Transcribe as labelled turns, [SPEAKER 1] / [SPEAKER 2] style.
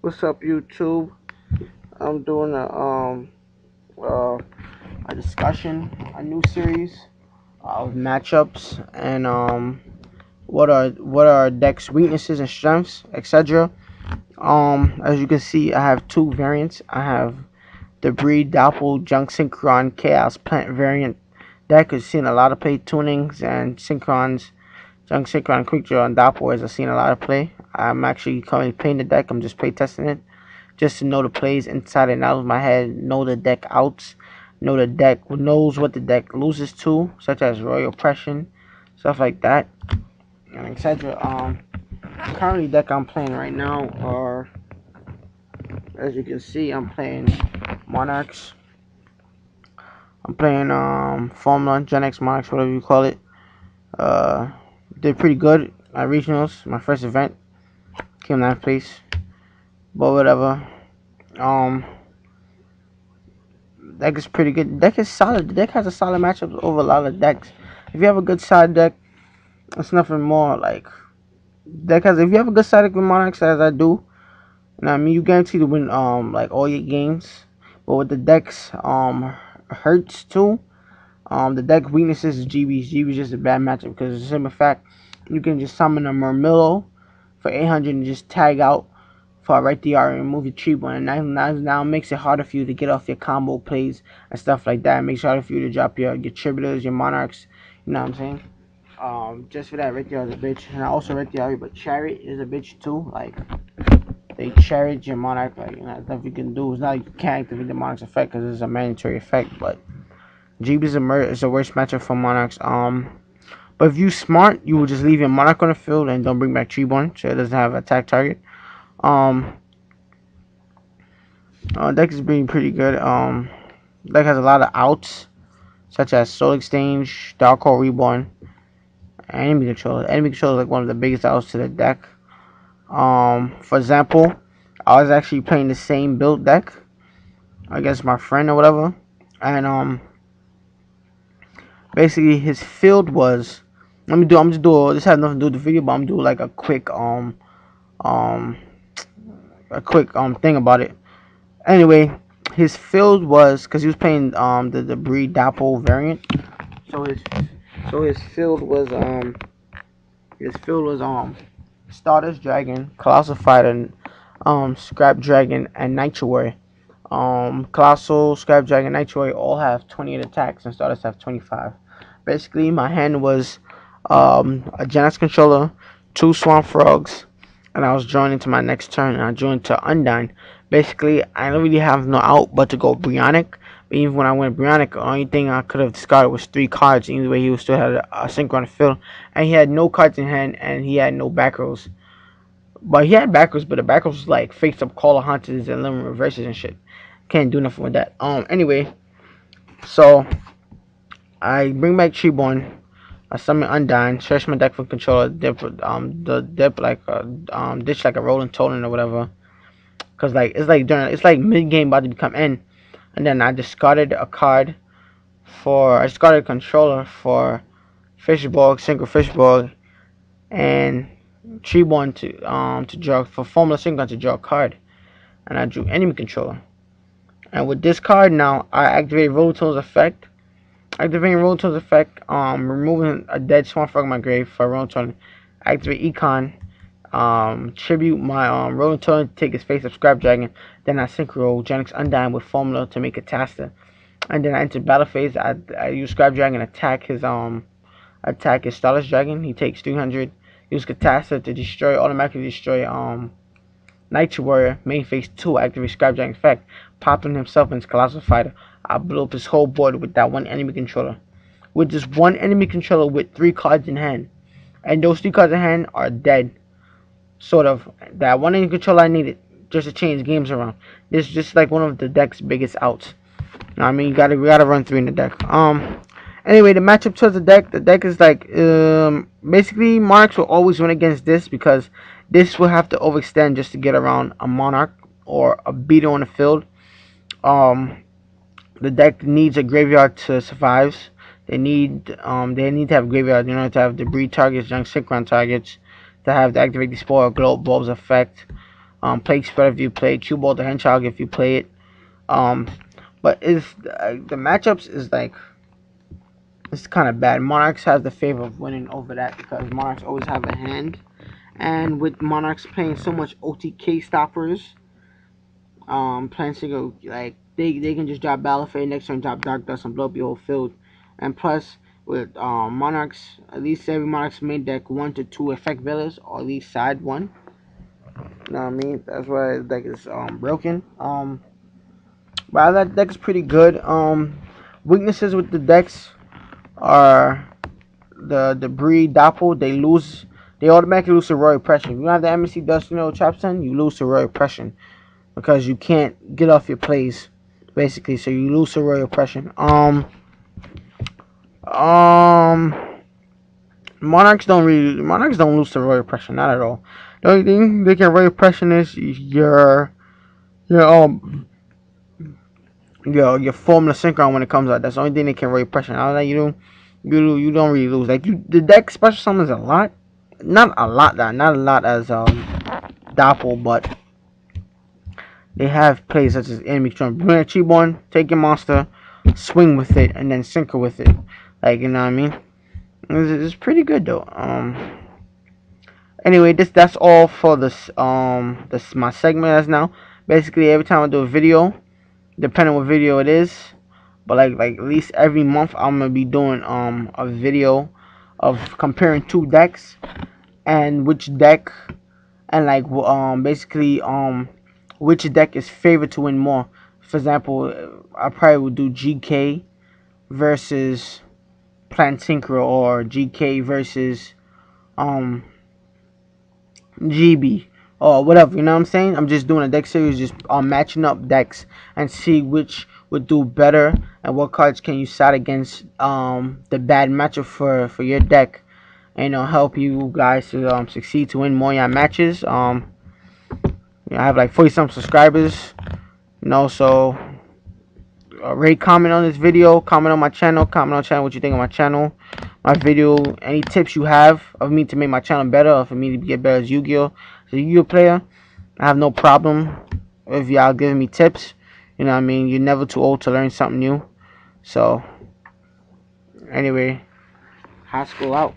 [SPEAKER 1] What's up, YouTube? I'm doing uh, a discussion, a new series of matchups and what are deck's weaknesses and strengths, etc. As you can see, I have two variants. I have the Breed Doppel Junk Synchron Chaos Plant variant deck. Has seen a lot of play tunings and Synchrons. Junk Synchron Quick Draw and Doppel I've seen a lot of play. I'm actually currently playing the deck. I'm just play testing it, just to know the plays inside and out of my head, know the deck outs, know the deck knows what the deck loses to, such as Royal Oppression, stuff like that, and etc. Currently deck I'm playing right now are, as you can see, I'm playing Monarchs. I'm playing Formula Gen X Monarchs, whatever you call it. Uh, did pretty good at regionals, my first event, came 9th place, but whatever. Um, Deck is pretty good. Deck is solid. The deck has a solid matchup over a lot of decks. If you have a good side deck, it's nothing more like deck has. If you have a good side deck with Monarchs, as I do, and I mean you guarantee to win like all your games. But with the decks hurts too. The deck weaknesses is GB's. GB's just a bad matchup because the simple fact you can just summon a Murmillo for 800 and just tag out for right DR and remove your cheap one, and now makes it harder for you to get off your combo plays and stuff like that. It makes it harder for you to drop your tributors, your monarchs. You know what I'm saying? Just for that, right there is a bitch, and I also right there, but chariot is a bitch too. Like they chariot your monarch, like nothing you can do. It's not like you can't activate the monarch's effect because it's a mandatory effect, but GB is the worst matchup for monarchs. But if you smart, you will just leave your monarch on the field and don't bring back Treeborn, so it doesn't have attack target. Deck is being pretty good. Deck has a lot of outs, such as Soul Exchange, Dark Hole Reborn, and Enemy Control. Enemy Control is like one of the biggest outs to the deck. For example, I was actually playing the same build deck against my friend or whatever, and basically his field was. I'm just do. This has nothing to do with the video, but I'm gonna do like a quick thing about it. Anyway, his field was because he was playing the Breed Doppel variant. So his field was Stardust Dragon, Colossal Fighter, Scrap Dragon, and Nitro Warrior. Colossal, Scrap Dragon, Nitro Warrior all have 28 attacks, and Stardust have 25. Basically, my hand was a Gen X controller, 2 Swamp Frogs, and I was drawing into my next turn, and I drew into Undyne. Basically, I don't really have no out but to go Brionic. But even when I went Brionic, the only thing I could have discarded was 3 cards. Either way, he still had a Synchro on the field, and he had no cards in hand, and he had no back rows. But he had back rows, but the back rows was like face up Caller Hunters and limit reverses and shit. Can't do nothing with that. Anyway, so I bring back Treeborn. I summon Undyne, search my deck for controller, dip like ditch like a rolling totem or whatever. Cause like it's like mid game about to become end, and then I discarded a card I discarded a controller for Fishborg, Synchro Fishborg, and Treeborn to draw for Formula Synchro to draw a card, and I drew enemy controller. And with this card now, I activate Rotone's effect. Activating Rotone's effect, removing a dead Swamp Frog from my grave for Rotone. Activate Econ. Tribute my Rotone to take his face of Scrap Dragon. Then I Synchro Gen X Undyne with Formula to make it Taster. And then I enter battle phase. I use Scrap Dragon attack his Stardust Dragon. He takes 300. Use Catasta to automatically destroy Nitro Warrior. Main phase 2. Activate Scrap Dragon effect. Popping himself into Colossal Fighter. I blew up his whole board with that one enemy controller. With just one enemy controller with 3 cards in hand. And those 3 cards in hand are dead. Sort of. That one enemy controller I needed just to change games around. This is just like one of the deck's biggest outs. You know what I mean? We gotta run 3 in the deck. Anyway, the matchup towards the deck is like basically Monarchs will always win against this because this will have to overextend just to get around a Monarch or a beater on the field. The deck needs a graveyard to survive. They need to have graveyard, to have the breed targets, young synchron targets, to have the activate the spoil globe bulbs effect. Plague Spread if you play it, Cue Ball the Hedgehog if you play it. But the matchups is like, it's kind of bad. Monarchs have the favor of winning over that because Monarchs always have a hand, and with Monarchs playing so much OTK stoppers, playing single, like they can just drop Battle Fade next turn, drop Dark Dust and blow up your whole field. And plus with Monarchs, at least every Monarchs main deck 1 to 2 effect villas, or at least side 1. You know what I mean? That's why the deck is broken. But that deck is pretty good. Weaknesses with the decks are the debris doppel. They automatically lose to Royal Oppression. If you don't have the MSC Dust, Trapson, you lose to Royal Oppression because you can't get off your plays, basically. So you lose to Royal Oppression. Monarchs don't lose to Royal Oppression, not at all. The only thing they can Royal Oppression is your Formula Synchro when it comes out. That's the only thing they can Royal Oppression. Other than that, you don't really lose. Like the deck special summons a lot, not a lot as Doppel, but they have plays such as enemy control. Bring a cheap one, take your monster, swing with it, and then Synchro with it. Like, you know what I mean? It's pretty good though. Anyway, that's all for this my segment as now. Basically, every time I do a video, depending on what video it is, but like at least every month I'm gonna be doing a video of comparing 2 decks and which deck, and like basically which deck is favored to win more. For example, I probably would do GK versus Plant Synchro, or GK versus GB, or whatever, you know what I'm saying? I'm just doing a deck series, just matching up decks and see which would do better and what cards can you side against the bad matchup for your deck, and help you guys to succeed to win more of your matches. I have like 40 some subscribers, so rate, comment on this video, comment on my channel, what you think of my channel, my video, any tips you have of me to make my channel better, or for me to get better as Yu-Gi-Oh! As a Yu-Gi-Oh! Player. I have no problem if y'all giving me tips. You know what I mean? You're never too old to learn something new. So, anyway, high school out.